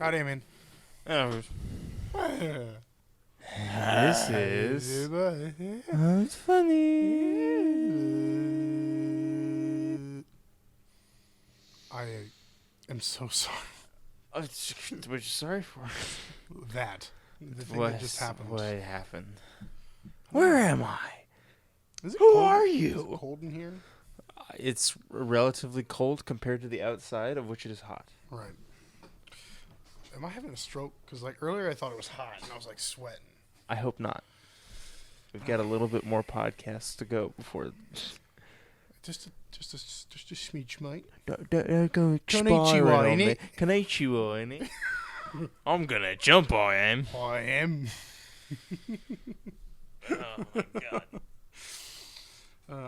Howdy, man. Oh, This is. It's funny. I am so sorry. What you sorry for? That. The thing that just happened. What happened? Where am I? Is it Who cold? are Is you? it cold in here? It's relatively cold compared to the outside, of which it is hot. Right. Am I having a stroke? Because like earlier I thought it was hot and I was like sweating. I hope not. We've got a little bit more podcasts to go before. Just a smidge, mate. Don't go Konnichiwa, innit? Konnichiwa, innit? I'm gonna jump, I am. I am. Oh my god.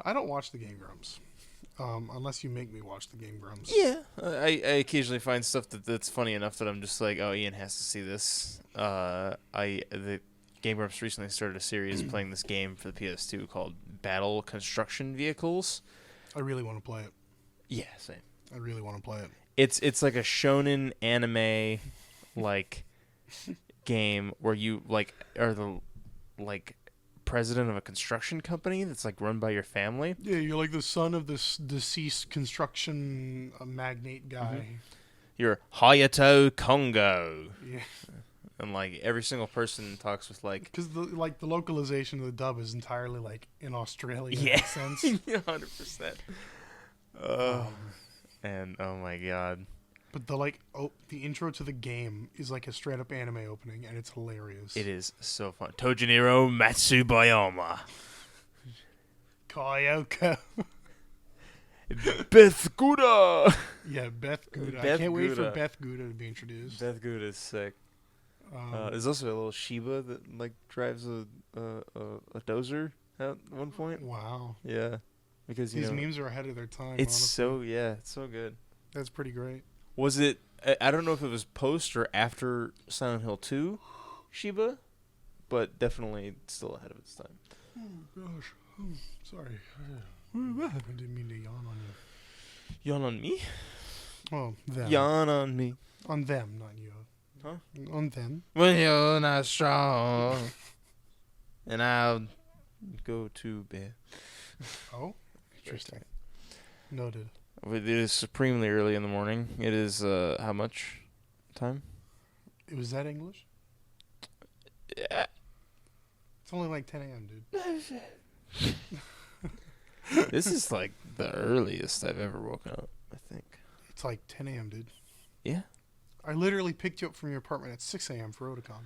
I don't watch the Game Grumps. Unless you make me watch the Game Grumps. Yeah, I occasionally find stuff that's funny enough that I'm just like, oh, Ian has to see this. The Game Grumps recently started a series playing this game for the PS2 called Battle Construction Vehicles. I really want to play it. Yeah, same. I really want to play it. It's like a shonen anime like game where you like are the like president of a construction company that's like run by your family. Yeah, you're like the son of this deceased construction magnate guy. Mm-hmm. You're Hayato Kongo. Yeah. And like every single person talks with like Because the localization of the dub is entirely like in Australian yeah, accents. 100%. And oh my god, But the intro to the game is like a straight up anime opening, and it's hilarious. it is so fun. Tojiniro Matsubayama, Kyoko. Beth Gouda. Yeah, Beth Gouda. I Beth can't wait for Gouda. Beth Gouda to be introduced. Beth Gouda is sick. Um, There's also a little Shiba that like drives a dozer at one point. wow. Yeah, because These memes are ahead of their time. it's honestly. it's so good. That's pretty great. Was it? I don't know if it was post or after Silent Hill 2, Shiba, but definitely still ahead of its time. Oh gosh. Oh, sorry. I didn't mean to yawn on you. Yawn on me? Oh, them. Yawn on me. On them, not you. Huh? On them. When you're not strong, and I'll go to bed. Oh, interesting. Noted. It is supremely early in the morning. It is how much time? Was that English? Yeah. It's only like 10 a.m., dude. This is like the earliest I've ever woken up, I think. It's like 10 a.m., dude. Yeah. I literally picked you up from your apartment at 6 a.m. for Otakon.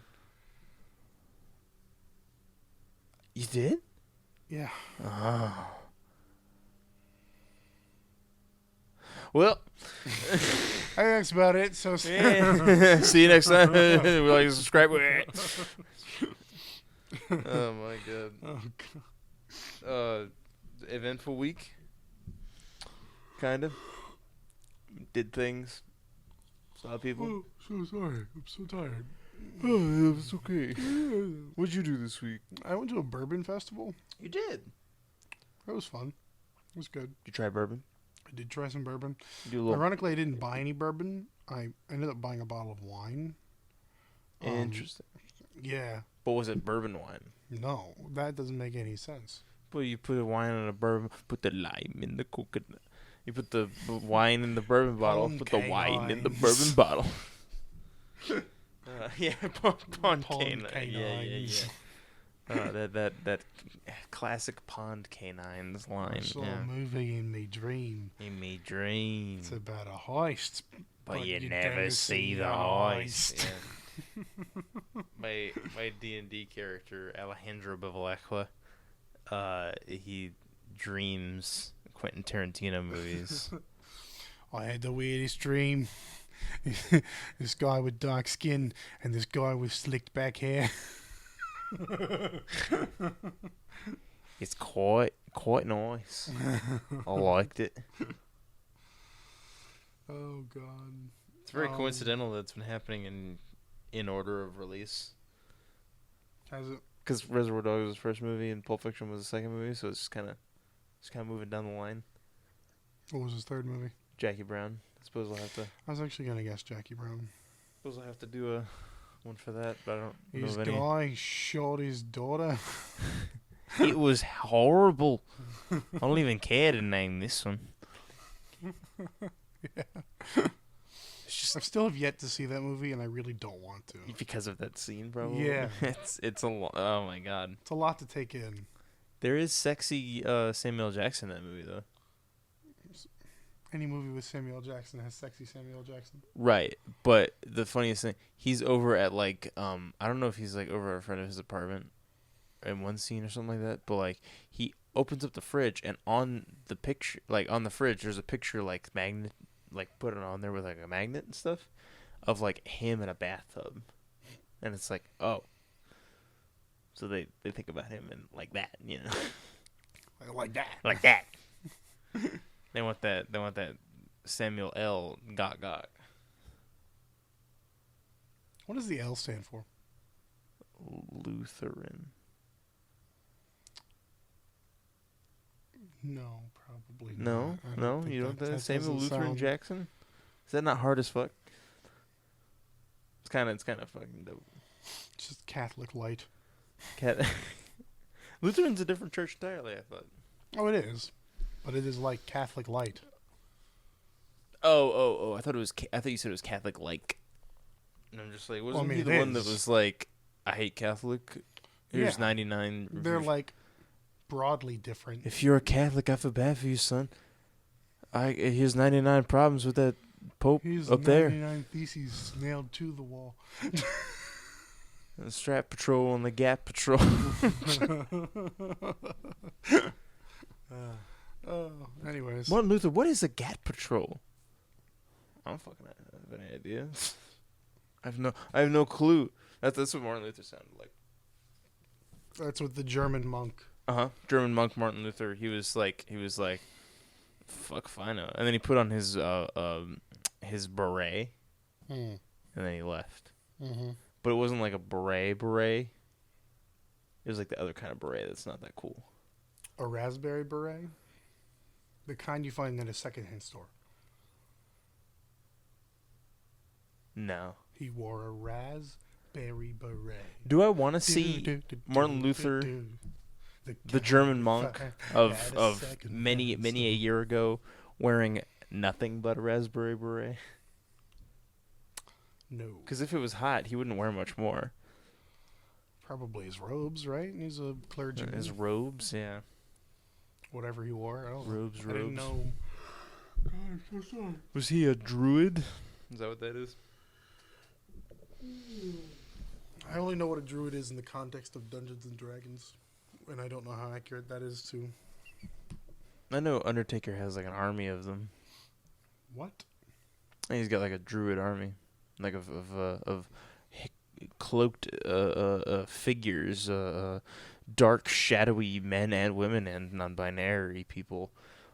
You did? Yeah. Oh. Well, That's about it. So yeah. See you next time. We like to subscribe. Oh my god. Oh, God. Eventful week. Kind of. Did things. Saw people. Oh, so sorry. I'm so tired. Oh, it's okay. What'd you do this week? I went to a bourbon festival. You did. That was fun. It was good. You try bourbon? I did try some bourbon. You do a little. Ironically, I didn't buy any bourbon. I ended up buying a bottle of wine. Interesting. Yeah. But was it bourbon wine? No, that doesn't make any sense. Well, you put a wine in a bourbon, put the lime in the coconut. You put the wine in the bourbon bottle, Pond put the wine canines. in the bourbon bottle. Yeah, pond Pond canine. Yeah. That classic pond canines I line. saw Yeah. a movie in my dream. In me dream, It's about a heist, but you never see the heist. Yeah. my D&D character Alejandro Bevilacqua, he dreams Quentin Tarantino movies. I had the weirdest dream. This guy with dark skin and this guy with slicked back hair. It's quite nice. I liked it. Oh God! It's very coincidental that it's been happening in order of release. Has it? Because Reservoir Dogs was the first movie and Pulp Fiction was the second movie, so it's kind of moving down the line. What was his third movie? Jackie Brown. I suppose I'll have to. I was actually gonna guess Jackie Brown. Suppose I have to do a one for that, but I don't know His of any. guy shot his daughter. It was horrible. I don't even care to name this one. It's just I still have yet to see that movie, and I really don't want to. because of that scene, probably. Yeah. it's a lot. Oh my god. It's a lot to take in. There is sexy Samuel L. Jackson in that movie though. Any movie with Samuel L. Jackson has sexy Samuel L. Jackson. Right, but the funniest thing, he's over at like I don't know if he's like over in front of his apartment in one scene or something like that, but like he opens up the fridge and on the picture, like on the fridge, there's a picture like magnet, like put it on there with like a magnet and stuff, of like him in a bathtub, and it's like, oh, so they think about him and like that, you know, Like that. like that. They want that Samuel L. Gok Gok. What does the L stand for? Lutheran. No, probably No, not. I no, think you don't. that Samuel doesn't Lutheran sound- Jackson. Is that not hard as fuck? It's kind of fucking dope. It's just Catholic light. Cat. Lutheran's a different church entirely. I thought. Oh, it is. But it is like Catholic light. Oh! I thought it was. I thought you said it was Catholic like. And I'm just like, wasn't I mean, he it the one that is. was like, I hate Catholic. Here's Yeah. 99. They're reviews. like broadly different. If you're a Catholic, I feel bad for you, son. Here's 99 problems with that Pope He's up there. 99 theses nailed to the wall. The Strap Patrol and the Gap Patrol. Anyways. Martin Luther, what is a Gap Patrol? I don't fucking have any idea. I have no clue. That's what Martin Luther sounded like. That's what the German monk. German monk Martin Luther. He was like, fuck if I know. And then he put on his beret, Hmm. and then he left. Mm-hmm. But it wasn't like a beret. It was like the other kind of beret that's not that cool. A raspberry beret? The kind you find in a secondhand store. No. He wore a raspberry beret. Do I want to see Martin Luther, the German monk of many a year ago, wearing nothing but a raspberry beret? No. Because if it was hot, he wouldn't wear much more. Probably his robes, right? He's a clergyman. His robes, yeah. Whatever he wore. I don't know. Robes. I didn't know. God, I'm so sorry. Was he a druid? Is that what that is? I only know what a druid is in the context of Dungeons and Dragons, and I don't know how accurate that is to. I know Undertaker has like an army of them. What? And he's got like a druid army, like of cloaked figures, dark, shadowy men and women and non-binary people,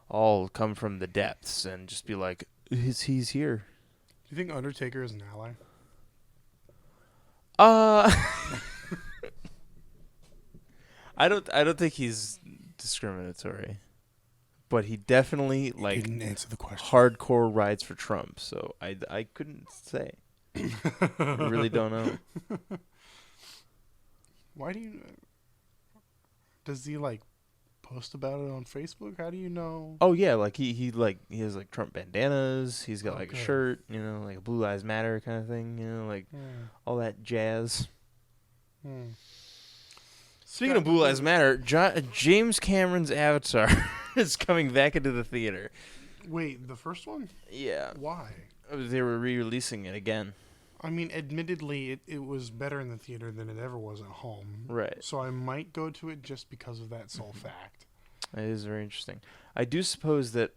all come from the depths and just be like, he's here. Do you think Undertaker is an ally? I don't think he's discriminatory, but he definitely like Didn't answer the question. hardcore rides for Trump. So I couldn't say. I really don't know. Why do you? Does he like post about it on Facebook? How do you know? Oh yeah, like he has like Trump bandanas. He's got like a Okay. shirt, you know, like a Blue Lives Matter kind of thing, you know, like all that jazz. Hmm. Speaking of Blue Lives Matter, James Cameron's Avatar is coming back into the theater. Wait, the first one? Yeah, Why? they were re-releasing it again. I mean, admittedly, it was better in the theater than it ever was at home. Right. So I might go to it just because of that sole fact. It is very interesting. I do suppose that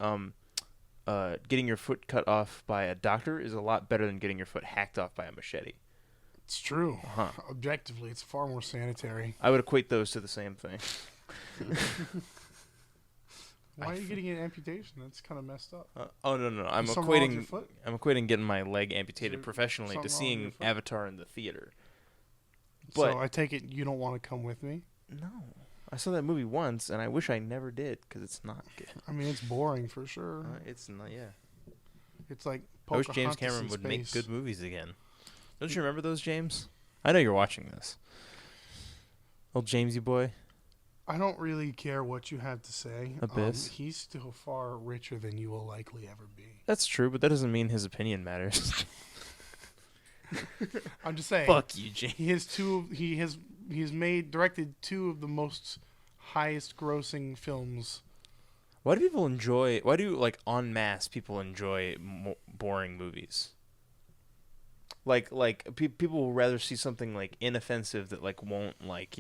getting your foot cut off by a doctor is a lot better than getting your foot hacked off by a machete. It's true. Huh. Objectively, it's far more sanitary. I would equate those to the same thing. Why are you getting an amputation? That's kind of messed up. No. I'm Is something wrong with your equating. foot? I'm equating getting my leg amputated there professionally to something wrong with seeing your foot? Avatar in the theater. But So I take it you don't want to come with me? no, I saw that movie once, and I wish I never did because it's not good. I mean, it's boring for sure. It's not. Yeah. It's like I wish James Pocahontas Cameron in would make space. good movies again. Don't you remember those, James? I know you're watching this. Old Jamesy boy. I don't really care what you have to say. Abyss. He's still far richer than you will likely ever be. That's true, but that doesn't mean his opinion matters. I'm just saying. Fuck you, James. He has directed two of the most highest grossing films. Why do like en masse people enjoy boring movies? People will rather see something like inoffensive that like won't like,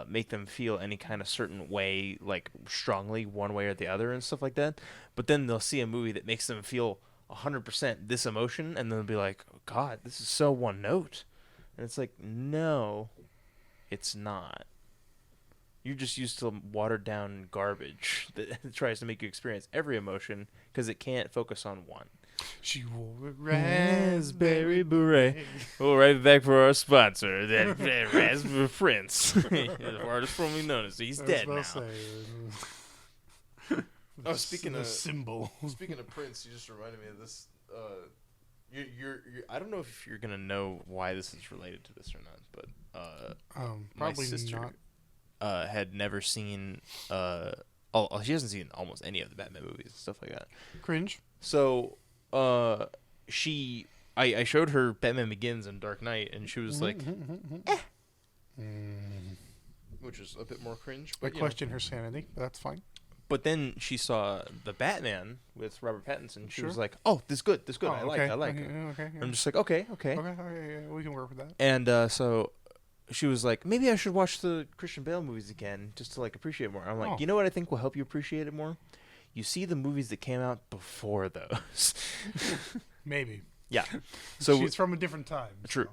make them feel any kind of certain way, like strongly one way or the other and stuff like that. But then they'll see a movie that makes them feel 100% this emotion, and then they'll be like, oh, God, this is so one note. And it's like, no, it's not. You're just used to watered down garbage that tries to make you experience every emotion because it can't focus on one. She wore a raspberry beret. We'll right back for our sponsor, that Raspberry Prince, the artist formerly known as. He's dead now. Speaking of symbol. Speaking of Prince, you just reminded me of this. You're I don't know if you're gonna know why this is related to this or not, but my probably sister not. had never seen she hasn't seen almost any of the Batman movies and stuff like that. Cringe. So I showed her Batman Begins and Dark Knight, and she was like, which is a bit more cringe. I question her sanity, but that's fine. But then she saw the Batman with Robert Pattinson. She Sure. was like, "Oh, this good. Oh, I like it." Okay. Yeah. I'm just like, okay. Yeah, we can work with that. And so she was like, maybe I should watch the Christian Bale movies again just to like appreciate it more. I'm like, you know what I think will help you appreciate it more? You see the movies that came out before those. Maybe. Yeah. So she's from a different time. True.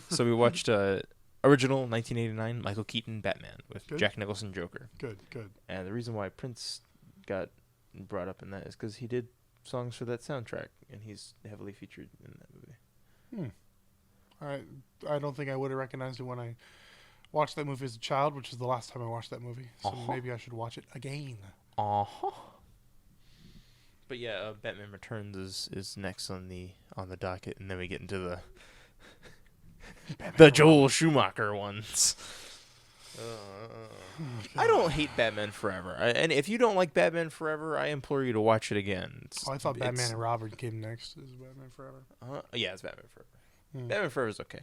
So we watched original 1989 Michael Keaton Batman with Jack Nicholson Joker. Good. And the reason why Prince got brought up in that is because he did songs for that soundtrack, and he's heavily featured in that movie. I don't think I would have recognized it when I watched that movie as a child, which is the last time I watched that movie. So maybe I should watch it again. But yeah, Batman Returns is next on the docket, and then we get into the the Joel Schumacher ones. I don't hate Batman Forever, and if you don't like Batman Forever, I implore you to watch it again. I thought Batman and Robin came next. Is Batman Forever? Yeah, it's Batman Forever. Batman Forever is okay.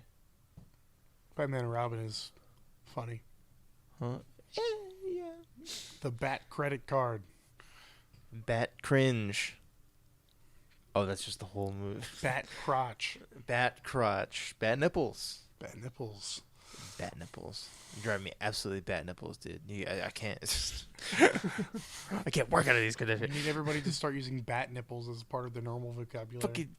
Batman and Robin is funny. Yeah. The Bat credit card. Bat cringe. Oh, that's just the whole movie. Bat crotch. Bat crotch. Bat nipples. Bat nipples. Bat nipples. You drive me absolutely bat nipples, dude. I can't. I can't work out of these conditions. You need everybody to start using bat nipples as part of their normal vocabulary. Fucking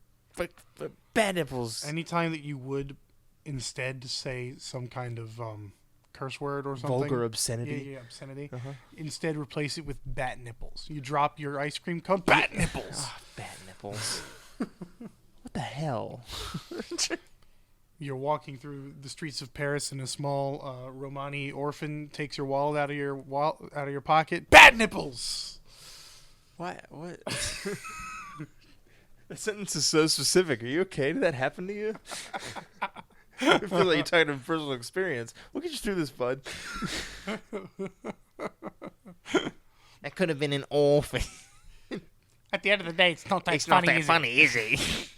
bat nipples. Anytime that you would instead say some kind of curse word or something. Vulgar obscenity. Yeah, obscenity. Instead, replace it with bat nipples. You drop your ice cream cone, bat nipples. Bat nipples. What the hell? You're walking through the streets of Paris, and a small Romani orphan takes your wallet out of your pocket. Bat nipples. What? That sentence is so specific. Are you okay? Did that happen to you? I feel like you're talking from personal experience. We'll get you through this, bud. That could have been an orphan. At the end of the day, it's not that funny, is it?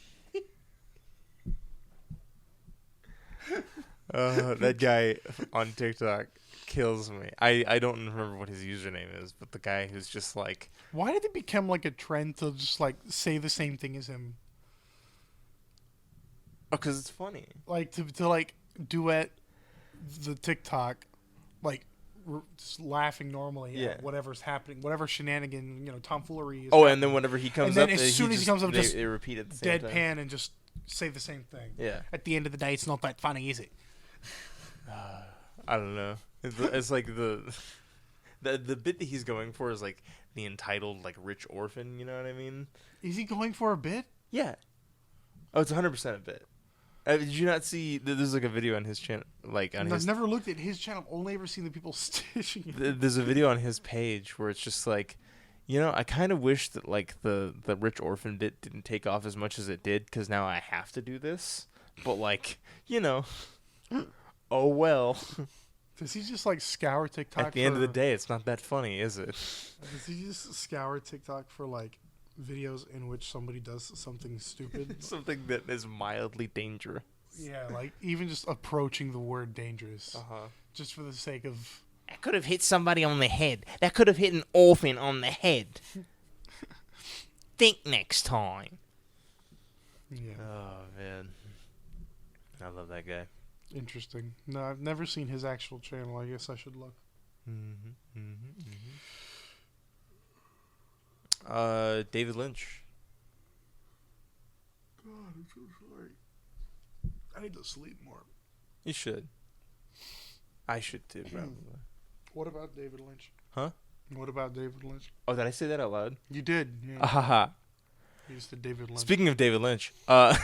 That guy on TikTok kills me. I don't remember what his username is, but the guy who's just like... Why did it become like a trend to just like say the same thing as him? Oh, because it's funny. Like to like duet the TikTok, like just laughing normally at whatever's happening, whatever shenanigan, tomfoolery is happening. And then whenever he comes up, as soon as he comes up, just they repeat at the same deadpan time. and just say the same thing. Yeah. At the end of the day, it's not that funny, is it? I don't know. It's like the bit that he's going for is like the entitled like rich orphan. You know what I mean? Is he going for a bit? Yeah. Oh, it's 100% a bit. Did you not see? There's like a video on his channel, I've never looked at his channel. I've only ever seen the people stitching it. There's a video on his page where it's just like, You know, I kind of wish that like the rich orphan bit didn't take off as much as it did, because now I have to do this. But like, oh well. Does he just like scour TikTok? At the end of the day, it's not that funny, is it? Does he just scour TikTok for like videos in which somebody does something stupid? Something that is mildly dangerous. Yeah, like even just approaching the word dangerous, Uh-huh. just for the sake of. That could have hit somebody on the head. That could have hit an orphan on the head. Think next time. Yeah. Oh, man. I love that guy. Interesting. No, I've never seen his actual channel. I guess I should look. David Lynch. God, I'm so sorry. I need to sleep more. You should. I should too, probably. What about David Lynch? Huh? What about David Lynch? Oh, did I say that out loud? You did. Yeah. Ahaha. You just did David Lynch. Speaking of David Lynch, was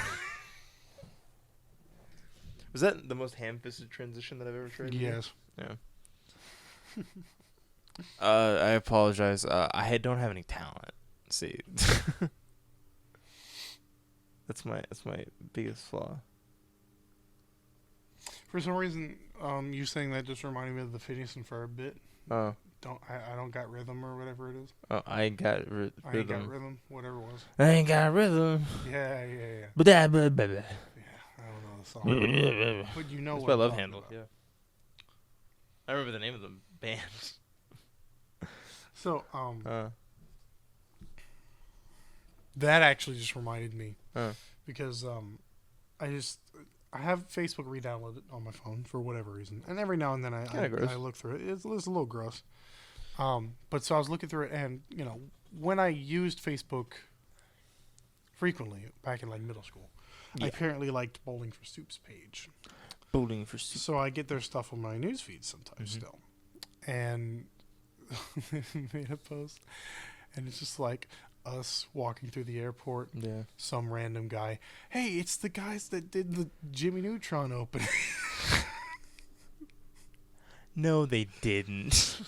that the most ham-fisted transition that I've ever tried? Yes. Yeah. I apologize. I don't have any talent. See, that's my biggest flaw. For some reason, you saying that just reminded me of the Phineas and Ferb bit. Oh. I don't got rhythm or whatever it is. Oh, I ain't got rhythm. I ain't got rhythm, whatever it was. I ain't got rhythm. Yeah. But Yeah, I don't know the song. But you know It's what by I'm Love talking Handle. about. Yeah. I remember the name of the band. So, that actually just reminded me because I have Facebook re-downloaded on my phone for whatever reason, and every now and then I look through it. It's a little gross. But so I was looking through it, and when I used Facebook frequently back in like middle school, I apparently liked Bowling for Soup's page. Bowling for Soup. So I get their stuff on my newsfeed sometimes still, and made a post, and it's just like us walking through the airport. Yeah. Some random guy. Hey, it's the guys that did the Jimmy Neutron opening. No, they didn't.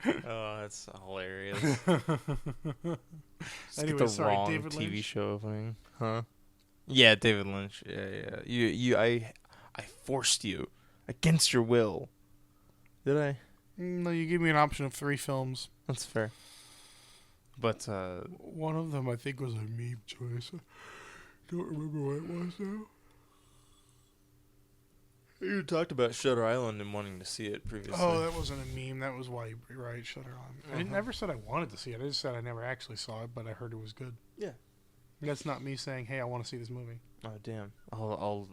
Oh, that's hilarious. Anyway, sorry, wrong David TV Lynch? show opening, huh? Yeah, David Lynch. Yeah. I forced you against your will. Did I? No, you gave me an option of 3 films. That's fair. But One of them I think was a meme choice. I don't remember what it was though. you talked about Shutter Island and wanting to see it previously. Oh, that wasn't a meme. That was why you right, Shutter Island. I never said I wanted to see it. I just said I never actually saw it, but I heard it was good. Yeah. That's not me saying, "Hey, I want to see this movie." Oh damn! I'll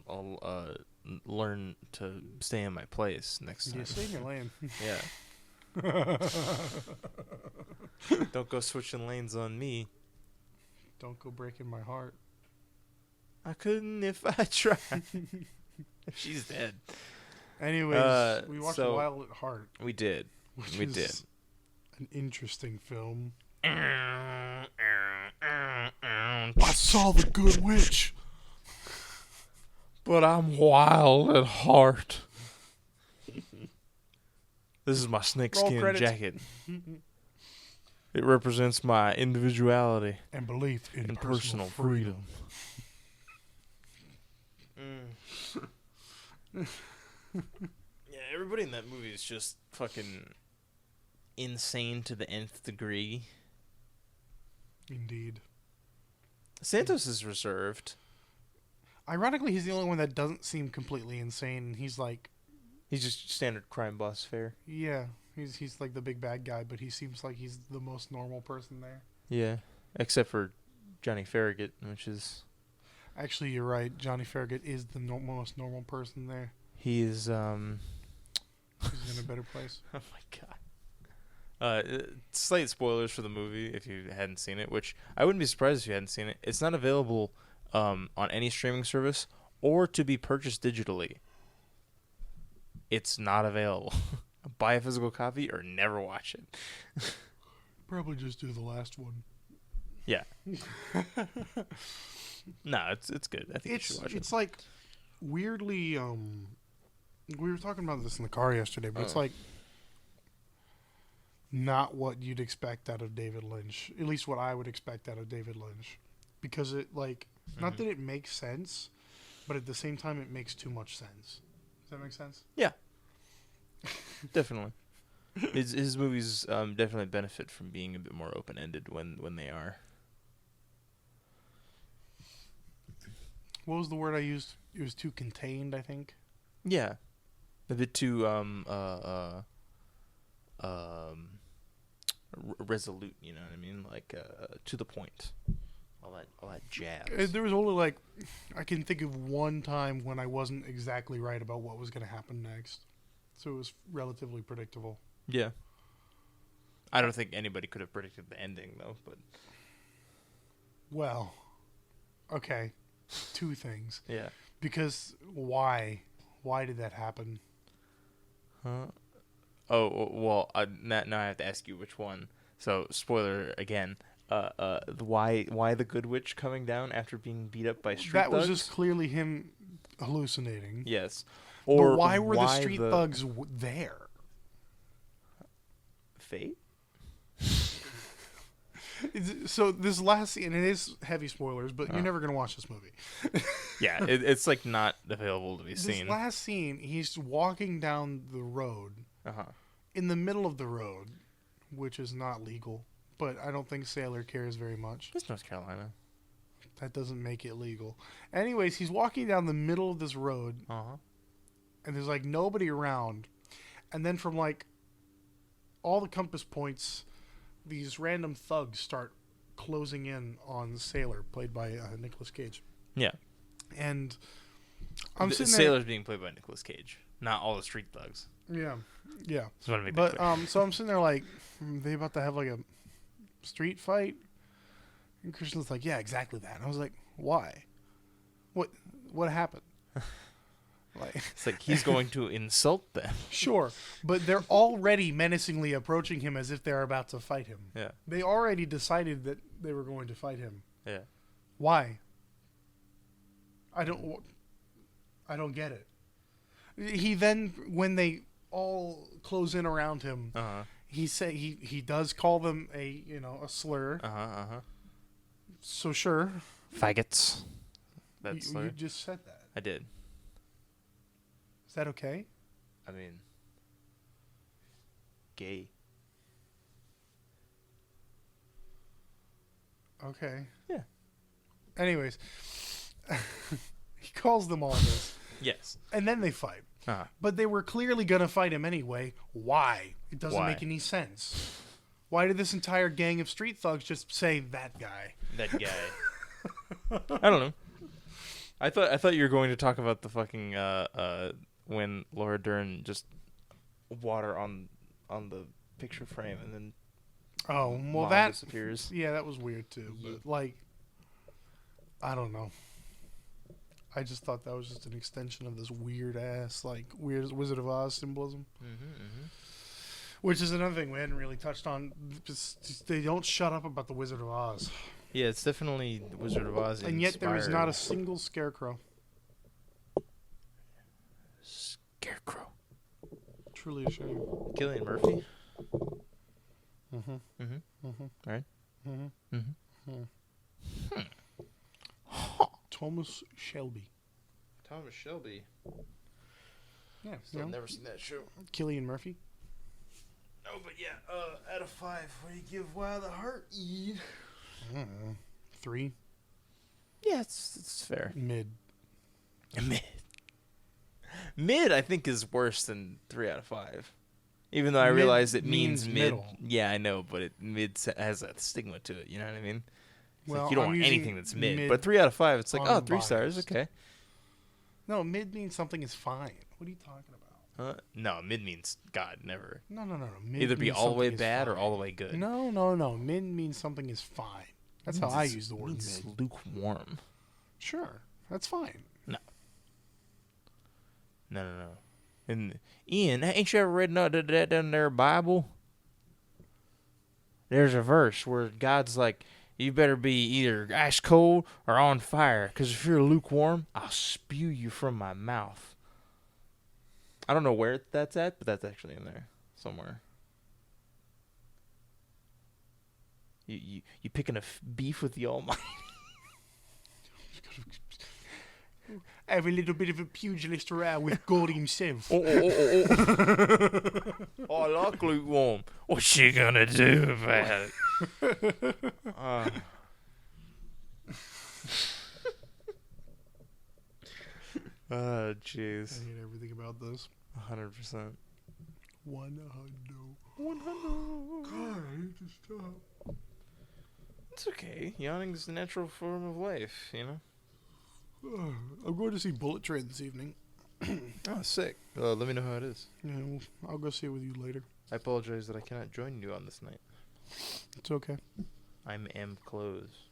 learn to stay in my place next time. Yeah, stay in your lane. Yeah. Don't go switching lanes on me. Don't go breaking my heart. I couldn't if I tried. She's dead. Anyways, we watched so Wild at Heart. We did. Which We is did. An interesting film. I I saw the Good Witch. But I'm wild at heart. This is my snakeskin credits. jacket. It represents my individuality And belief in and personal personal freedom. Yeah, everybody in that movie is just fucking insane to the nth degree. Indeed. Santos is reserved. Ironically, he's the only one that doesn't seem completely insane. And he's like, He's just standard crime boss fare. yeah, he's like the big bad guy, but he seems like he's the most normal person there. Yeah, except for Johnny Farragut, which is Actually, you're right. Johnny Farragut is the most normal person there. he is He's in a better place. Oh my god. Slight spoilers for the movie if you hadn't seen it, which I wouldn't be surprised if you hadn't seen it. It's not available on any streaming service or to be purchased digitally. It's not available. Buy a physical copy or never watch it. Probably just do the last one. Yeah. No, it's good. I think you should watch it. It's like weirdly we were talking about this in the car yesterday, but it's like not what you'd expect out of David Lynch. At least what I would expect out of David Lynch. Because it, like, not that it makes sense, but at the same time it makes too much sense. Does that make sense? Yeah. Definitely. His movies definitely benefit from being a bit more open-ended when they are. What was the word I used? It was too contained, I think. Yeah. A bit too resolute, you know what I mean? Like to the point. All that jazz. There was only like I can think of one time when I wasn't exactly right about what was going to happen next. So it was relatively predictable. Yeah. I don't think anybody could have predicted the ending though, but well, okay. Two things. Yeah. Because why? Why did that happen? Huh? Oh, well, now I have to ask you which one. So, spoiler again. Why the Good Witch coming down after being beat up by street thugs? That was just clearly him hallucinating. Yes. Or but why were the street thugs there? Fate? So this last scene, and it is heavy spoilers, but you're never going to watch this movie. Yeah, it's like not available to be seen. This last scene, he's walking down the road. In the middle of the road, which is not legal, but I don't think Sailor cares very much. It's North Carolina. That doesn't make it legal. Anyways, he's walking down the middle of this road, and there's like nobody around. And then from like all the compass points, these random thugs start closing in on Sailor, played by Nicolas Cage. Yeah. And I'm sitting Sailor's being played by Nicolas Cage, not all the street thugs. Yeah. Yeah. But so I'm sitting there like, they about to have like a street fight? And Christian's like, yeah, exactly that. And I was like, why? What happened? Like, it's like he's going to insult them. Sure, but they're already menacingly approaching him as if they're about to fight him. Yeah. They already decided that they were going to fight him. Yeah. Why? I don't get it. He then, when they all close in around him, he does call them a slur. So sure. Faggots. That's slur. You just said that. I did. Is that okay? I mean, gay. Okay. Yeah. Anyways, he calls them all this. Yes. And then they fight. But they were clearly going to fight him anyway. Why? It doesn't make any sense. Why did this entire gang of street thugs just say that guy? That guy. I don't know. I thought you were going to talk about the fucking when Laura Dern just water on the picture frame and then that disappears. Yeah, that was weird too. But like, I don't know. I just thought that was just an extension of this weird weird Wizard of Oz symbolism. Which is another thing we hadn't really touched on. They don't shut up about the Wizard of Oz. Yeah, it's definitely the Wizard of Oz. And yet there is not a single scarecrow. Scarecrow. Truly a shame. Cillian Murphy. Right. Thomas Shelby. Thomas Shelby. Yeah, Still never seen that show. Cillian Murphy. No, but yeah. Out of 5, what do you give Wild at Heart? 3. Yeah, it's fair. Mid. Mid, I think, is worse than 3 out of 5. Even though I realize it means mid. Middle. Yeah, I know, but mid has that stigma to it. You know what I mean? It's well, like you don't want anything that's mid. But 3 out of 5, it's like, 3 stars, okay. No, mid means something is fine. What are you talking about? No, mid means God, never. No. Mid either be all the way bad or all the way good. No. Mid means something is fine. That's how I use the word mid. Mid. Lukewarm. Sure, that's fine. No. And Ian, ain't you ever read that in their Bible? There's a verse where God's like, you better be either ice cold or on fire, because if you're lukewarm, I'll spew you from my mouth. I don't know where that's at, but that's actually in there somewhere. You picking a beef with the Almighty? Have a little bit of a pugilist row with God himself. Oh, I like lukewarm. What's she gonna do about it? Jeez. I hate everything about this. 100%. 100. God, I need to stop. It's okay. Yawning's the natural form of life, you know? I'm going to see Bullet Train this evening. Oh, sick. Let me know how it is. Yeah, well, I'll go see it with you later. I apologize that I cannot join you on this night. It's okay. I am closed.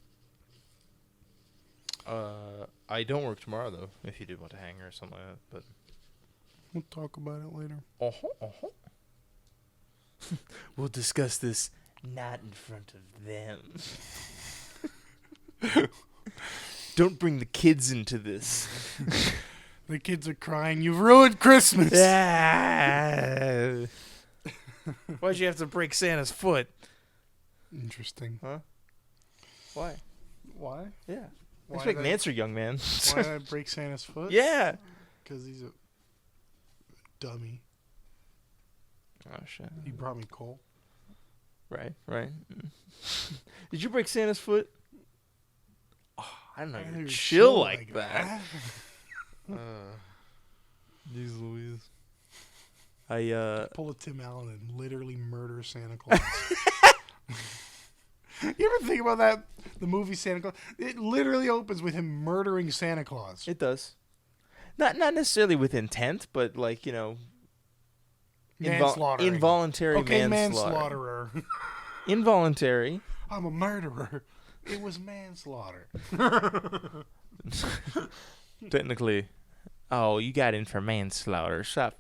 I don't work tomorrow, though, if you did want to hang or something like that, but... We'll talk about it later. We'll discuss this not in front of them. Don't bring the kids into this. The kids are crying. You've ruined Christmas. Why'd you have to break Santa's foot? Interesting. Huh? Why? Yeah. Expect an answer, young man. Why did I break Santa's foot? Yeah. Because he's a dummy. Oh, shit. He brought me coal. Right. Did you break Santa's foot? Oh, I don't know. You're chill like that. Jeez Louise. Pull a Tim Allen and literally murder Santa Claus. You ever think about that? The movie Santa Claus? It literally opens with him murdering Santa Claus. It does. Not necessarily with intent, but like, you know, involuntary manslaughter. Involuntary. I'm a murderer. It was manslaughter. Technically. Oh, you got in for manslaughter. Stop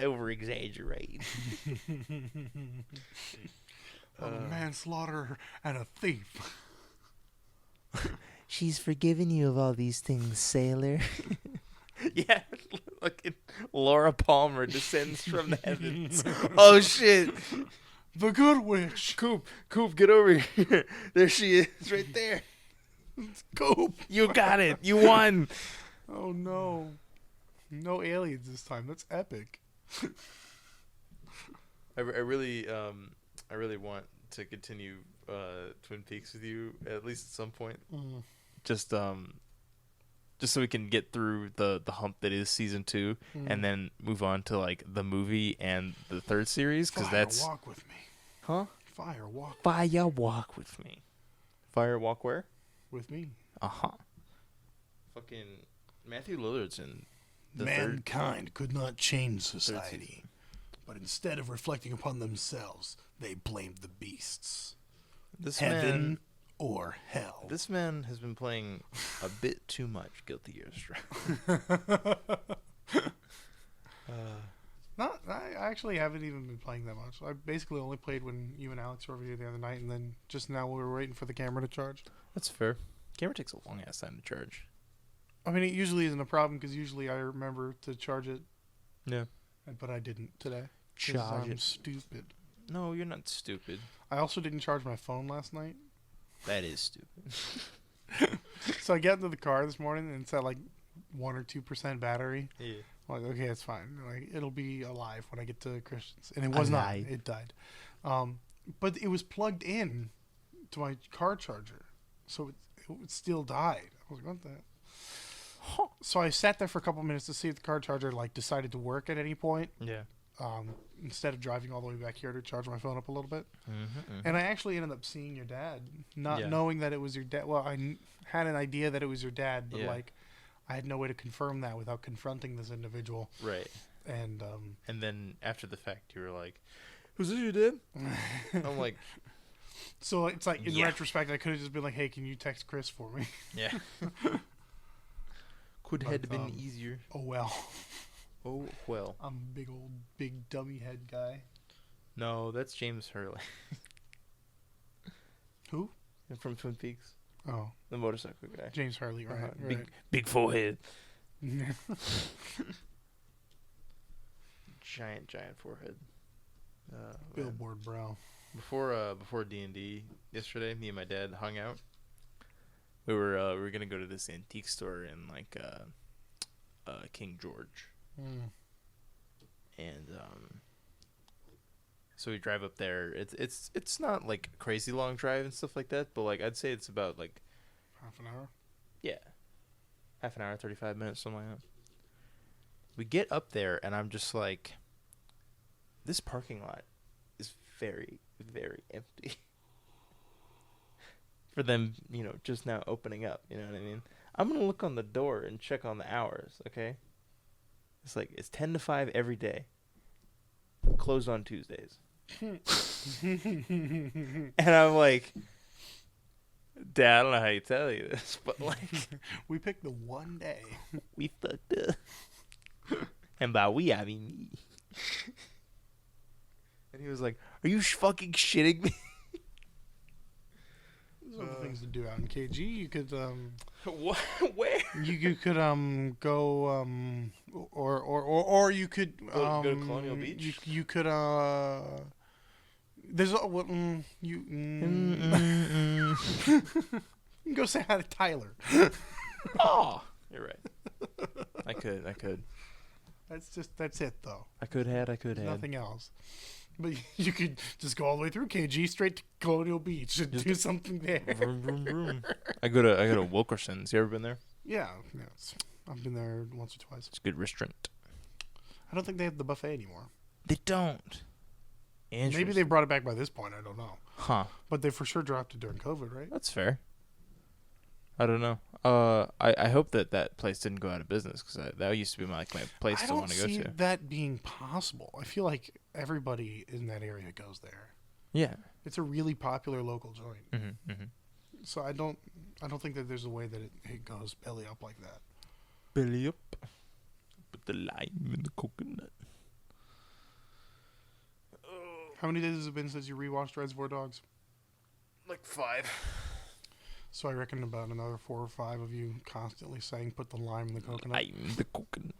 over exaggerating. I'm a manslaughterer and a thief. She's forgiven you of all these things, sailor. Yeah, look, Laura Palmer descends from the heavens. Oh, shit. The good witch. Coop, get over here. There she is, right there. Coop. You got it. You won. Oh, no. No aliens this time. That's epic. I really want to continue Twin Peaks with you at least at some point. Mm. Just so we can get through the hump that is season 2, and then move on to like the movie and the third series, because that's walk with me. Huh? Fire walk with me. Fire walk where? With me. Fucking Matthew Lillard's in the Mankind could not change society, but instead of reflecting upon themselves, they blamed the beasts. Heaven or hell. This man has been playing a bit too much Guilty Gear Strive. I actually haven't even been playing that much. I basically only played when you and Alex were over here the other night, and then just now we were waiting for the camera to charge. That's fair. Camera takes a long ass time to charge. I mean, it usually isn't a problem because usually I remember to charge it. Yeah. But I didn't today. I'm stupid. No, you're not stupid. I also didn't charge my phone last night. That is stupid. So I get into the car this morning and it's at like 1 or 2% battery. Yeah. I'm like, okay, it's fine. Like, it'll be alive when I get to Christians. And it was not. It died. But it was plugged in to my car charger. So it still died. I was like, what the? So I sat there for a couple minutes to see if the car charger like decided to work at any point. Yeah. Instead of driving all the way back here to charge my phone up a little bit. And I actually ended up seeing your dad, not knowing that it was your dad. Well, I had an idea that it was your dad, but like I had no way to confirm that without confronting this individual. Right. And then after the fact, you were like, "Was this your dad?" I'm like, so it's like in retrospect, I could have just been like, "Hey, can you text Chris for me?" Yeah. Could have been easier. Oh well. Oh well. I'm a big dummy head guy. No, that's James Hurley. Who? From Twin Peaks. Oh, the motorcycle guy. James Hurley, right? Right. Big forehead. Giant forehead. Billboard brow. Before D&D yesterday, me and my dad hung out. We were gonna go to this antique store in like King George, and so we drive up there. It's not like a crazy long drive and stuff like that, but like I'd say it's about like half an hour. Yeah, half an hour, 35 minutes, something like that. We get up there, and I'm just like, this parking lot is very, very empty. For them, just now opening up, you know what I mean? I'm going to look on the door and check on the hours, okay? It's 10 to 5 every day. Closed on Tuesdays. And I'm like, Dad, I don't know how you tell you this, but like... we picked the one day. We fucked up. And by we, I mean me. And he was like, are you fucking shitting me? There's other things to do out in KG. You could, What? Where? You could, go, or you could, go to Colonial Beach? You could, there's, you can go say hi to Tyler. Oh, you're right. I could. That's it though. I could have. Nothing else. But you could just go all the way through KG straight to Colonial Beach and do something there. Vroom, vroom, vroom. I go to Wilkerson's. You ever been there? Yeah. I've been there once or twice. It's a good restaurant. I don't think they have the buffet anymore. They don't. Maybe they brought it back by this point. I don't know. Huh. But they for sure dropped it during COVID, right? That's fair. I don't know. I hope that place didn't go out of business because that used to be my place to want to go to. I don't see that being possible. I feel like everybody in that area goes there. Yeah. It's a really popular local joint. Mm-hmm, mm-hmm. So I don't think that there's a way that it goes belly up like that. Belly up. Put the lime in the coconut. How many days has it been since you rewatched Reservoir Dogs? Like 5. So I reckon about another 4 or 5 of you constantly saying, "Put the lime in the coconut." Lime in the coconut.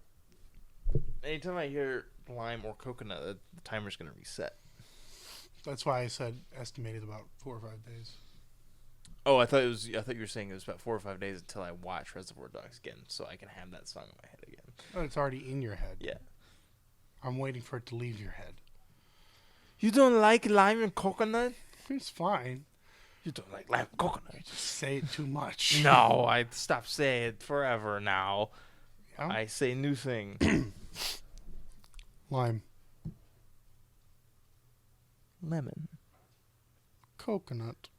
Anytime I hear lime or coconut, the timer's gonna reset. That's why I said estimated about 4 or 5 days. Oh, I thought you were saying it was about 4 or 5 days until I watch Reservoir Dogs again, so I can have that song in my head again. Oh, it's already in your head. Yeah. I'm waiting for it to leave your head. You don't like lime and coconut? It's fine. You don't like lime and coconut. You just say it too much. No, I stopped saying it forever now. Yeah? I say new thing. Lime. Lemon. Coconut.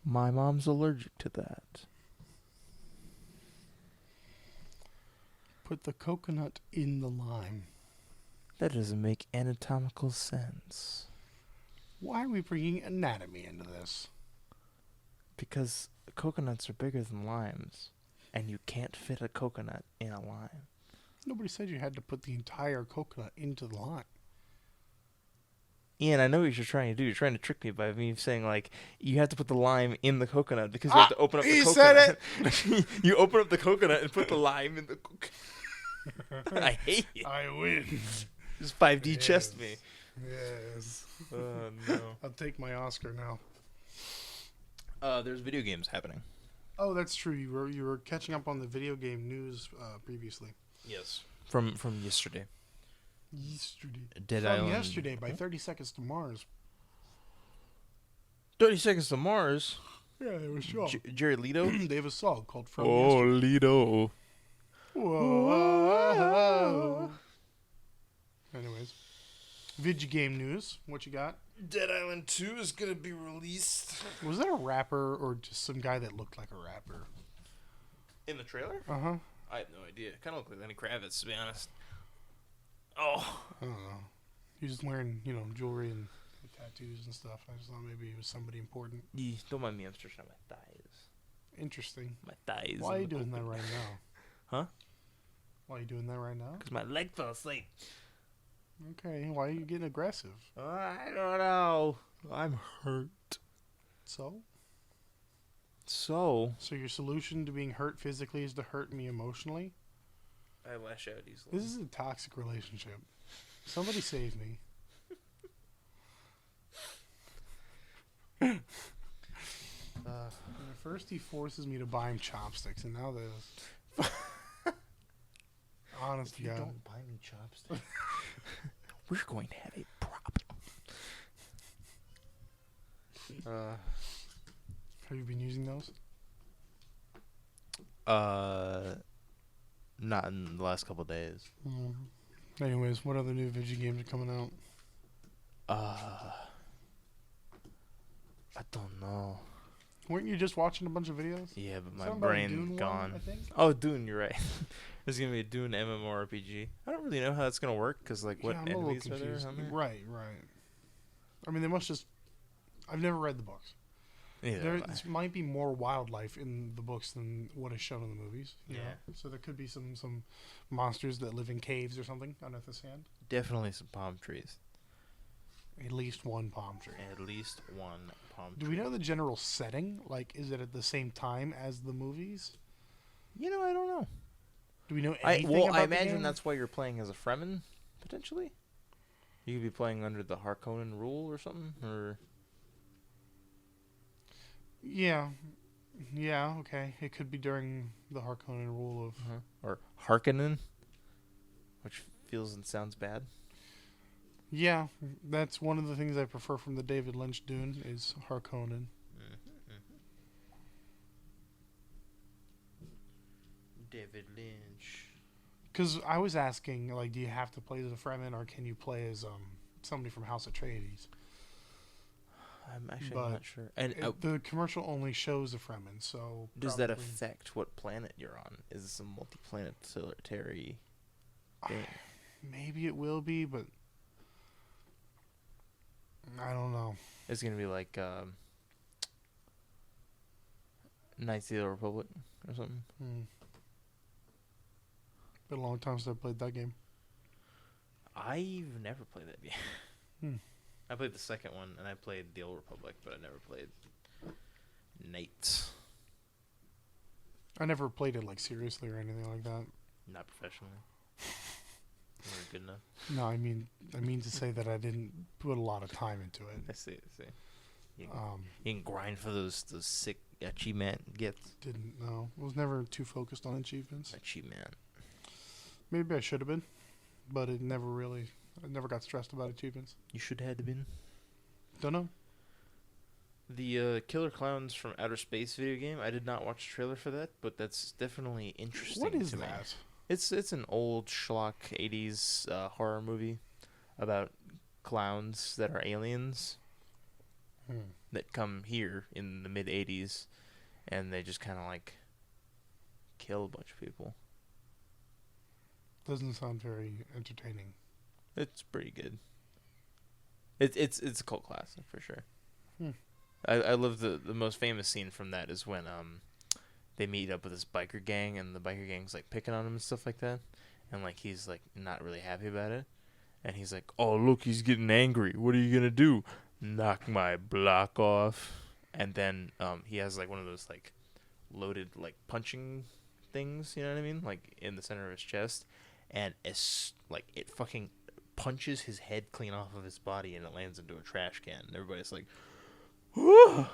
My mom's allergic to that. Put the coconut in the lime. That doesn't make anatomical sense. Why are we bringing anatomy into this? Because coconuts are bigger than limes, and you can't fit a coconut in a lime. Nobody said you had to put the entire coconut into the lime. Ian, I know what you're trying to do. You're trying to trick me by me saying, like, you have to put the lime in the coconut because you have to open up the coconut. He said it! You open up the coconut and put the lime in the coconut. I hate it. I win. Just 5D chest me. Yes. Oh, no. I'll take my Oscar now. There's video games happening. Oh, that's true. You were catching up on the video game news previously. Yes. From yesterday. Dead Island. Yesterday by 30 Seconds to Mars. 30 Seconds to Mars? Yeah, it was sure. Jared Leto? They have a song called From Yesterday. Leto. Whoa. Anyways. Video game news. What you got? Dead Island 2 is going to be released. Was that a rapper or just some guy that looked like a rapper? In the trailer? Uh-huh. I have no idea. Kind of looked like Lenny Kravitz, to be honest. Oh. I don't know. He was wearing, jewelry and tattoos and stuff. I just thought maybe he was somebody important. Yeah, don't mind me. I'm stretching out my thighs. Interesting. My thighs. Why are you doing that right now? Huh? Why are you doing that right now? Because my leg fell asleep. Okay, why are you getting aggressive? I don't know. I'm hurt. So your solution to being hurt physically is to hurt me emotionally? I lash out easily. This is a toxic relationship. Somebody save me. First he forces me to buy him chopsticks, and now this. Honest if you God. don't buy me chopsticks, we're going to have a problem. Have you been using those? Not in the last couple of days. Anyways, what other new video games are coming out? I don't know. Weren't you just watching a bunch of videos? Yeah, but my Something about a brain Dune gone. one, I think? Oh, Dune, you're right. There's gonna be a Dune MMORPG. I don't really know how that's gonna work because like what I'm a little enemies are there? confused. On there? Right. I mean, they must just. I've never read the books. There might be more wildlife in the books than what is shown in the movies. You know? So there could be some monsters that live in caves or something underneath the sand. Definitely some palm trees. At least one palm tree. At least one palm tree. Do we know the general setting? Like, is it at the same time as the movies? You know, I don't know. Do we know anything about I the imagine game? that's why you're playing as a Fremen, potentially. You could be playing under the Harkonnen rule or something, or... Yeah, okay. It could be during the Harkonnen rule of... Or Harkonnen, which feels and sounds bad. Yeah, that's one of the things I prefer from the David Lynch Dune is Harkonnen. David Lynch. Because I was asking, like, do you have to play as a Fremen or can you play as somebody from House Atreides? I'm actually not sure. And the commercial only shows a Fremen, so... Does that affect what planet you're on? Is this a multi-planetary game? Maybe it will be, but... I don't know. It's going to be like Knights of the Republic or something. Been a long time since I played that game. I've never played that game. I played the second one, and I played the Old Republic, but I never played Knights. I never played it, like, seriously or anything like that. Not professionally. Not good enough. No, I mean to say that I didn't put a lot of time into it. I see. You can grind for those sick achievement gets. Didn't know. I was never too focused on achievements. Achievement. Maybe I should have been, but I never got stressed about achievements. You should have been. Don't know. The Killer Clowns from Outer Space video game, I did not watch the trailer for that, but that's definitely interesting to me. What is that? It's an old schlock 80s horror movie about clowns that are aliens that come here in the mid-80s, and they just kind of like kill a bunch of people. Doesn't sound very entertaining. It's pretty good. It's a cult classic for sure. I love the most famous scene from that is when they meet up with this biker gang, and the biker gang's like picking on him and stuff like that, and like he's like not really happy about it, and he's like, "Oh look, he's getting angry. What are you gonna do? Knock my block off?" And then he has like one of those like loaded like punching things, you know what I mean, like in the center of his chest, and it's like it fucking punches his head clean off of his body, and it lands into a trash can, and everybody's like, "Whoa!"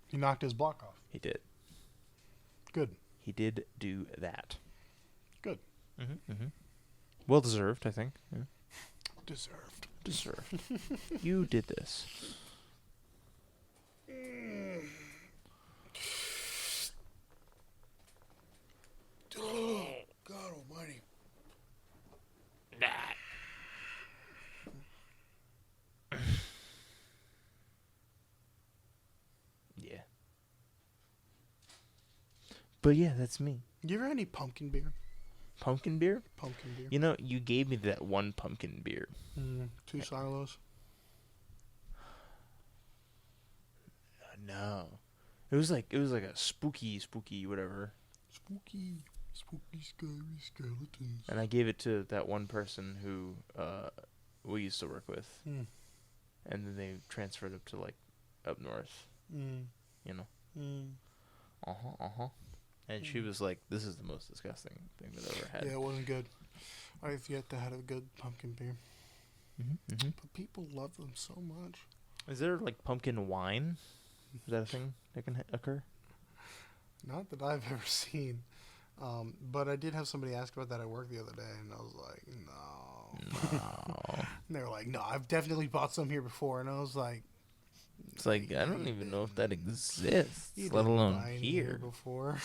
He knocked his block off. He did. Good. He did do that. Good. Well deserved, I think. Yeah. Deserved. You did this. Oh, God almighty. Yeah. But yeah, that's me. You ever had any pumpkin beer? Pumpkin beer? Pumpkin beer. You know, you gave me that one pumpkin beer. 2 silos. No. It was like a spooky whatever. Spooky scary skeletons. And I gave it to that one person who we used to work with. And then they transferred up to like up north. You know. And she was like, "This is the most disgusting thing that I've ever had." Yeah, it wasn't good. I've yet to have a good pumpkin beer. But people love them so much. Is there like pumpkin wine? Is that a thing that can occur? Not that I've ever seen. But I did have somebody ask about that at work the other day, and I was like, no. And they were like, no, I've definitely bought some here before. And I was like... It's like, I don't even know if that exists, let alone here. Before.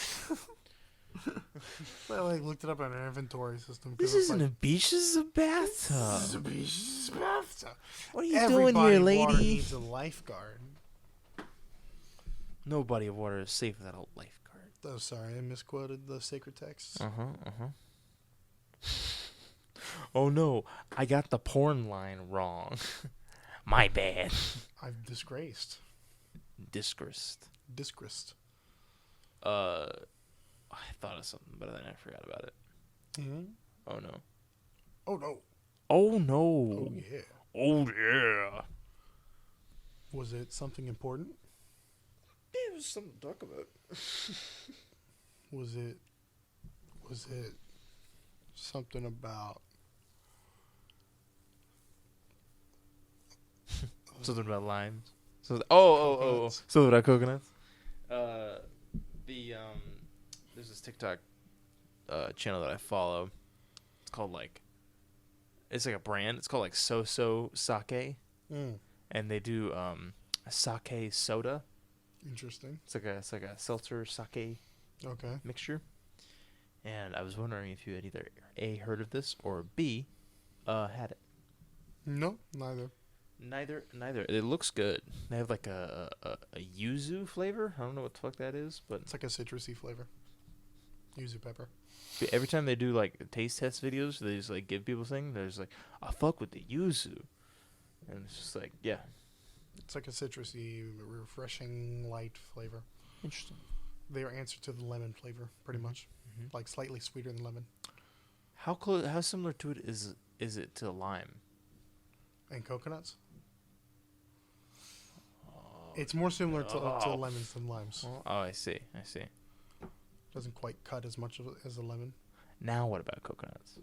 I looked it up on our inventory system. This isn't a beach, this is a bathtub. This is a beach, this is a bathtub. What are you doing here, lady? Water needs a lifeguard. No body of water is safe without a lifeguard. Oh, sorry, I misquoted the sacred texts. Oh no, I got the porn line wrong. My bad. I've disgraced. Disgraced. I thought of something, but then I forgot about it. Mm-hmm. Oh no. Oh no. Oh no. Oh yeah. Oh yeah. Was it something important? It was something to talk about. Was it something about something about limes? Something about coconuts. There's this TikTok channel that I follow. It's called it's like a brand. It's called So Sake. And they do a sake soda. Interesting. It's like a seltzer sake mixture. And I was wondering if you had either A, heard of this, or B, had it. No, neither. Neither. It looks good. They have like a yuzu flavor. I don't know what the fuck that is, but it's like a citrusy flavor. Yuzu pepper. Every time they do taste test videos, they just give people things. They're just I fuck with the yuzu, and it's just yeah. It's like a citrusy, refreshing, light flavor. Interesting. Their answer to the lemon flavor, pretty much, slightly sweeter than lemon. How similar to it is it to lime? And coconuts. It's more similar to lemons than limes. Oh, I see. Doesn't quite cut as much as a lemon. Now what about coconuts?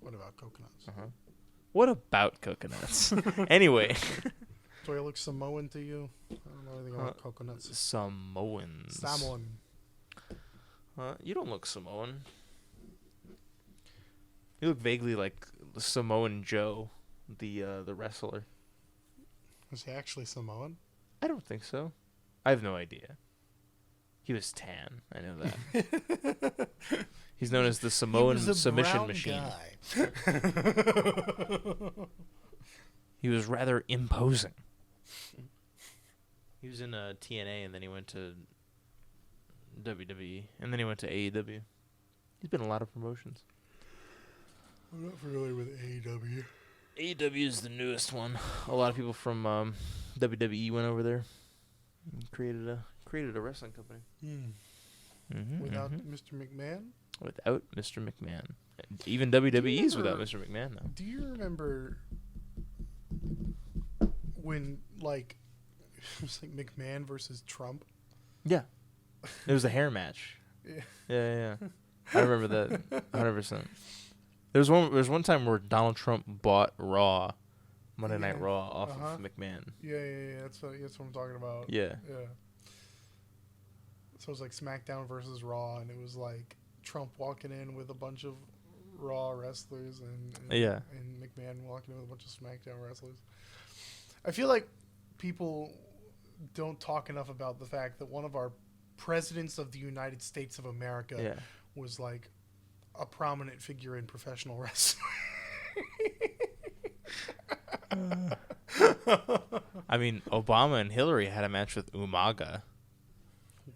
What about coconuts? What about coconuts? Anyway. Do I look Samoan to you? I don't know anything about coconuts. Samoans. You don't look Samoan. You look vaguely like Samoan Joe, the wrestler. Was he actually Samoan? I don't think so. I have no idea. He was tan. I know that. He's known as the Samoan submission machine. He was rather imposing. He was in TNA, and then he went to WWE, and then he went to AEW. He's been in a lot of promotions. I'm not familiar with AEW. AEW is the newest one. A lot of people from WWE went over there and created a wrestling company. Without Mr. McMahon? Without Mr. McMahon. Even WWE's without Mr. McMahon, though. Do you remember when, it was McMahon versus Trump? Yeah. It was a hair match. Yeah. I remember that 100%. There was one time where Donald Trump bought Raw, Monday Night Raw, off of McMahon. Yeah. That's what I'm talking about. Yeah. So it was SmackDown versus Raw, and it was Trump walking in with a bunch of Raw wrestlers, and McMahon walking in with a bunch of SmackDown wrestlers. I feel like people don't talk enough about the fact that one of our presidents of the United States of America was a prominent figure in professional wrestling. I mean, Obama and Hillary had a match with Umaga.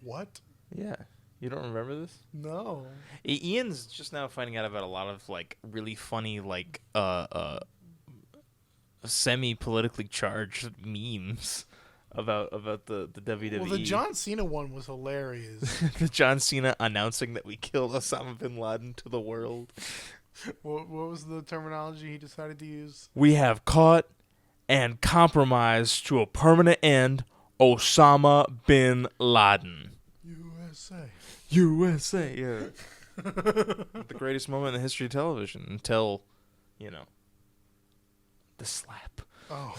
What? Yeah. You don't remember this? No. Ian's just now finding out about a lot of really funny semi-politically charged memes about the WWE. Well, the John Cena one was hilarious. The John Cena announcing that we killed Osama bin Laden to the world. What was the terminology he decided to use? We have caught and compromised to a permanent end Osama bin Laden. USA, yeah. The greatest moment in the history of television until, the slap. Oh.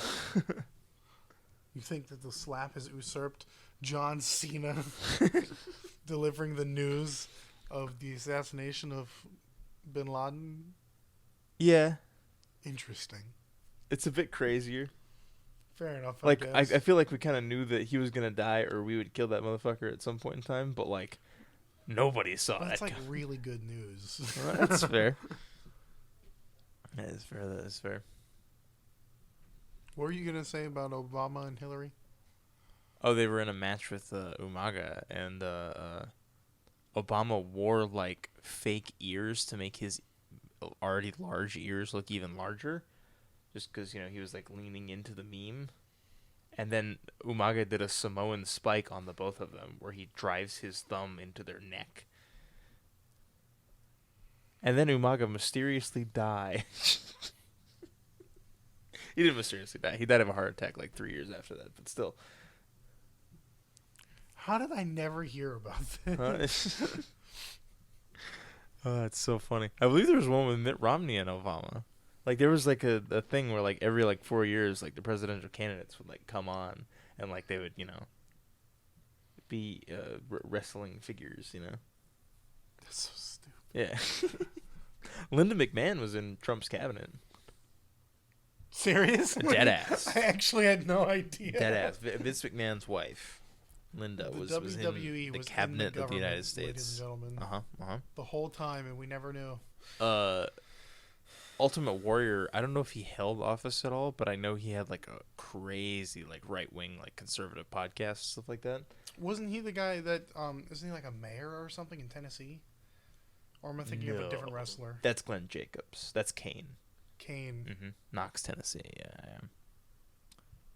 You think that the slap has usurped John Cena delivering the news of the assassination of Bin Laden? Yeah. Interesting. It's a bit crazier. Fair enough. Like, I feel like we kind of knew that he was gonna die, or we would kill that motherfucker at some point in time. But like, nobody saw that. That's like really good news. Well, that's fair. That is fair. That is fair. What were you gonna say about Obama and Hillary? Oh, they were in a match with Umaga, and Obama wore like fake ears to make his already large ears look even larger, just because he was like leaning into the meme. And then Umaga did a Samoan spike on the both of them, where he drives his thumb into their neck. And then Umaga mysteriously died. He didn't mysteriously die. He died of a heart attack like 3 years after that, but still. How did I never hear about this? Oh, that's so funny. I believe there was one with Mitt Romney and Obama. Like, there was like a thing where like every like 4 years, like the presidential candidates would like come on and like they would, be wrestling figures, That's so stupid. Yeah. Linda McMahon was in Trump's cabinet. Serious? Dead ass. I actually had no idea. Dead ass. Vince McMahon's wife, Linda, was in the cabinet of the United States. The whole time, and we never knew. Ultimate Warrior, I don't know if he held office at all, but I know he had like a crazy like right wing like conservative podcast, stuff like that. Wasn't he the guy that isn't he like a mayor or something in Tennessee? Or am I thinking of a different wrestler? That's Glenn Jacobs. That's Kane. Mm-hmm. Knox, Tennessee. Yeah.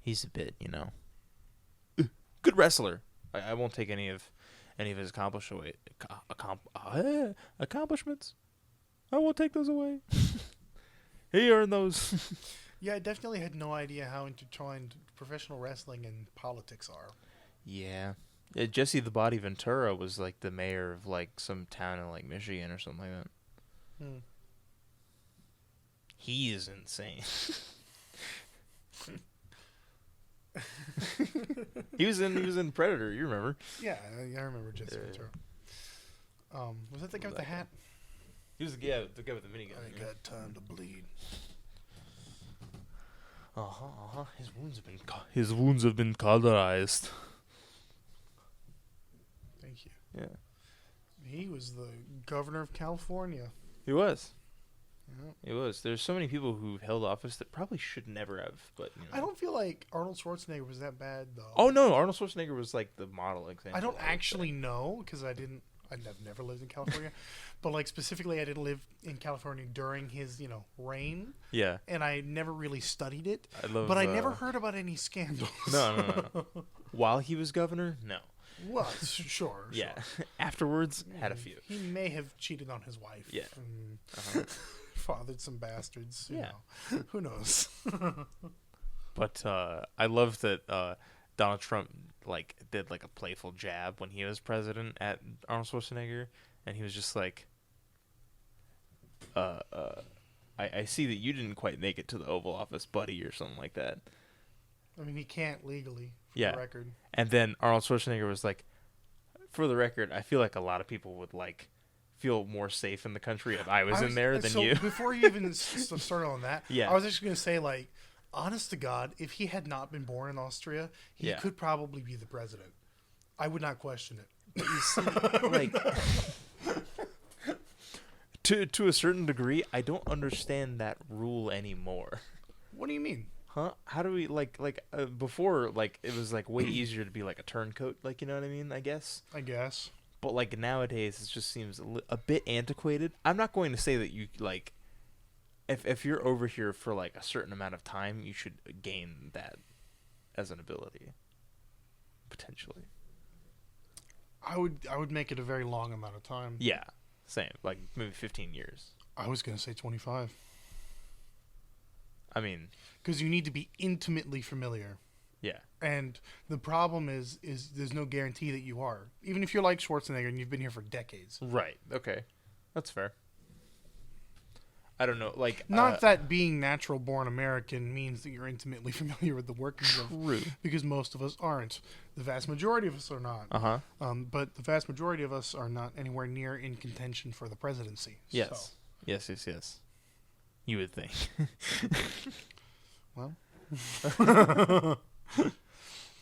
He's a bit, good wrestler. I won't take any of his accomplishments. I won't take those away. He earned those. Yeah, I definitely had no idea how intertwined professional wrestling and politics are. Yeah. Jesse the Body Ventura was like the mayor of like some town in like Michigan or something like that. He is insane. He was in Predator, you remember? Yeah, I remember Jesse Ventura. Was that the guy with the hat? He was the guy with the minigun. I ain't got time to bleed. His wounds have been cauterized. Thank you. Yeah. He was the governor of California. He was. Yeah. It was. There's so many people who held office that probably should never have, but I don't feel like Arnold Schwarzenegger was that bad though. Oh no, Arnold Schwarzenegger was like the model example. I don't actually know because I've never lived in California, but like specifically, I didn't live in California during his reign. Yeah. And I never really studied it. But I never heard about any scandals. No. While he was governor, no. Well, sure. Yeah. Afterwards, had a few. He may have cheated on his wife. Yeah. Fathered some bastards. Yeah. Who knows? But I love that Donald Trump like did like a playful jab when he was president at Arnold Schwarzenegger, and he was just like, I see that you didn't quite make it to the Oval Office, buddy, or something like that. I mean, he can't legally, for the record. And then Arnold Schwarzenegger was like, for the record, I feel like a lot of people would like feel more safe in the country if I was in there than you. Before you even started on that, yeah. I was actually going to say, like, honest to God, if he had not been born in Austria, he could probably be the president. I would not question it. But you see, like, to a certain degree, I don't understand that rule anymore. What do you mean? Huh? How do we before, like, it was like way easier to be like a turncoat, like, you know what I mean? I guess. But like nowadays, it just seems a bit antiquated. I'm not going to say that you like, if you're over here for like a certain amount of time, you should gain that as an ability, potentially. I would make it a very long amount of time. Yeah, same. Like maybe 15 years. I was gonna say 25. I mean, because you need to be intimately familiar. Yeah. And the problem is there's no guarantee that you are. Even if you're like Schwarzenegger and you've been here for decades. Right. Okay. That's fair. I don't know, like not that being natural-born American means that you're intimately familiar with the workings of, because most of us aren't. The vast majority of us are not. But the vast majority of us are not anywhere near in contention for the presidency. Yes. So. Yes. You would think. Well,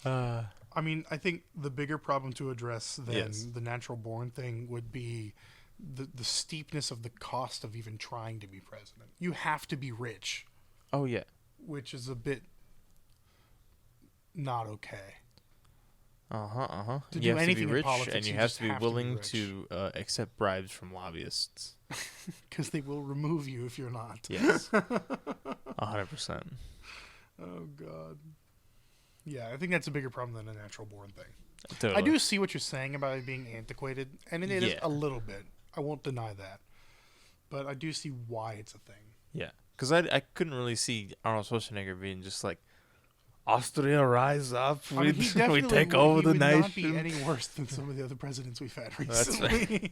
I mean, I think the bigger problem to address than the natural-born thing would be the steepness of the cost of even trying to be president. You have to be rich. Oh, yeah. Which is a bit not okay. To do you have anything to be rich, in politics, and you have to be willing to accept bribes from lobbyists. Because they will remove you if you're not. Yes. 100%. Oh, God. Yeah, I think that's a bigger problem than a natural-born thing. Totally. I do see what you're saying about it being antiquated, and it is a little bit. I won't deny that. But I do see why it's a thing. Yeah, because I couldn't really see Arnold Schwarzenegger being just like, Austria, rise up, we take over the nation. He would not be any worse than some of the other presidents we've had recently. That's right.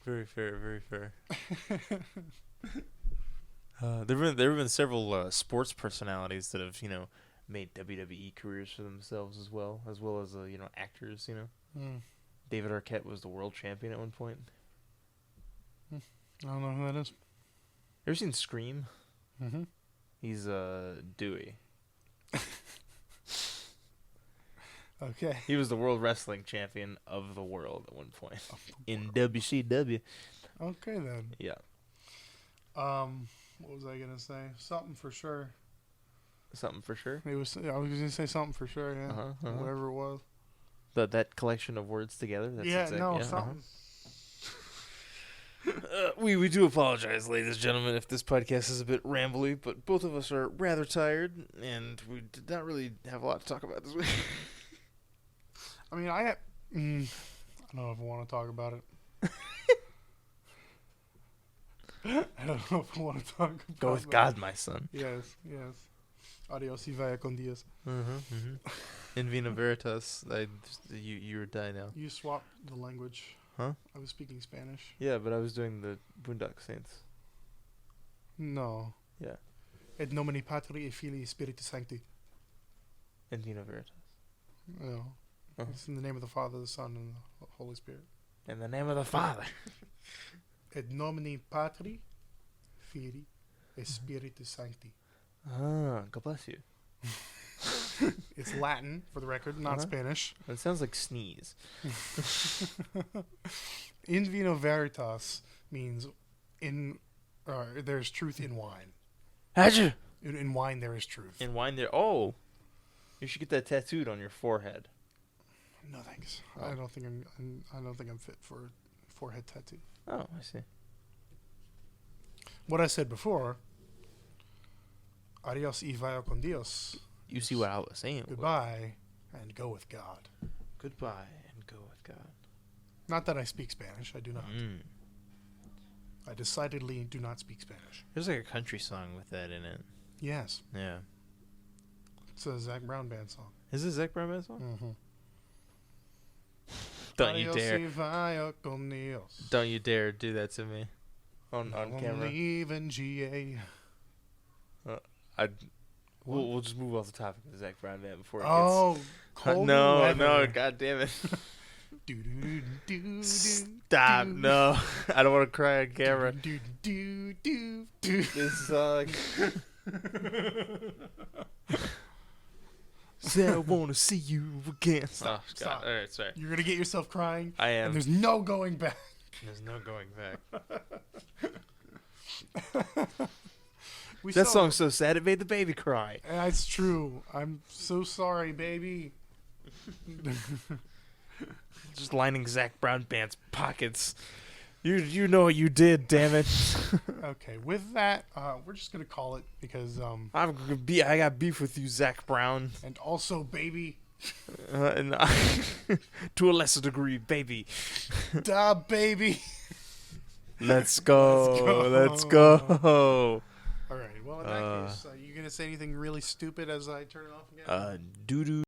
Very fair, very fair. There have been several sports personalities that have, made WWE careers for themselves as well as actors, David Arquette was the world champion at one point. I don't know who that is. You ever seen Scream? Mm-hmm. He's Dewey. Okay. He was the world wrestling champion of the world at one point in WCW. Okay, then. Yeah. What was I gonna say? Something for sure. Something for sure. I was gonna say something for sure. Yeah. Whatever it was. That collection of words together. That's something. We do apologize, ladies and gentlemen, if this podcast is a bit rambly, but both of us are rather tired, and we did not really have a lot to talk about this week. I mean, I don't know if I want to talk about it. I don't know if I want to talk about it. Go with God, my son. Yes. Adios y vaya con Dios. In vino veritas, you would die now. You swapped the language. Huh? I was speaking Spanish. Yeah, but I was doing the Boondock Saints. No. Yeah. Et nomine Patri et Filii Spiritus Sancti. In vino veritas. No. It's in the name of the Father, the Son, and the Holy Spirit. In the name of the Father. Et nomine Patri, Filii et Spiritus Sancti. God bless you. It's Latin, for the record, not Spanish. It sounds like sneeze. In vino veritas means there's truth in wine. How'd In wine there is truth. In wine there. Oh, you should get that tattooed on your forehead. No thanks. Oh. I don't think I'm fit for a forehead tattoo. Oh, I see. What I said before. Adios y vaya con Dios. You see what I was saying. Goodbye, and go with God. Goodbye, and go with God. Not that I speak Spanish. I do not. I decidedly do not speak Spanish. There's like a country song with that in it. Yes. Yeah. It's a Zac Brown Band song. Is it a Zac Brown Band song? Mm-hmm. Don't you dare. Don't you dare do that to me. On camera. Leaving GA. We'll just move off the topic of Zac Brown Band before it gets... No, God damn it. Stop, no. I don't want to cry on camera. This song. Say I want to see you again. Stop. All right, sorry. You're going to get yourself crying. I am. And there's no going back. There's no going back. That song's so sad it made the baby cry. That's true. I'm so sorry, baby. Just lining Zac Brown Band's pockets. You know what you did, damn it. Okay, with that, we're just gonna call it because I got beef with you, Zac Brown. And also, baby. And to a lesser degree, baby. Duh, baby. Let's go. All right. Well, in that case, you gonna say anything really stupid as I turn it off again? Doo-doo.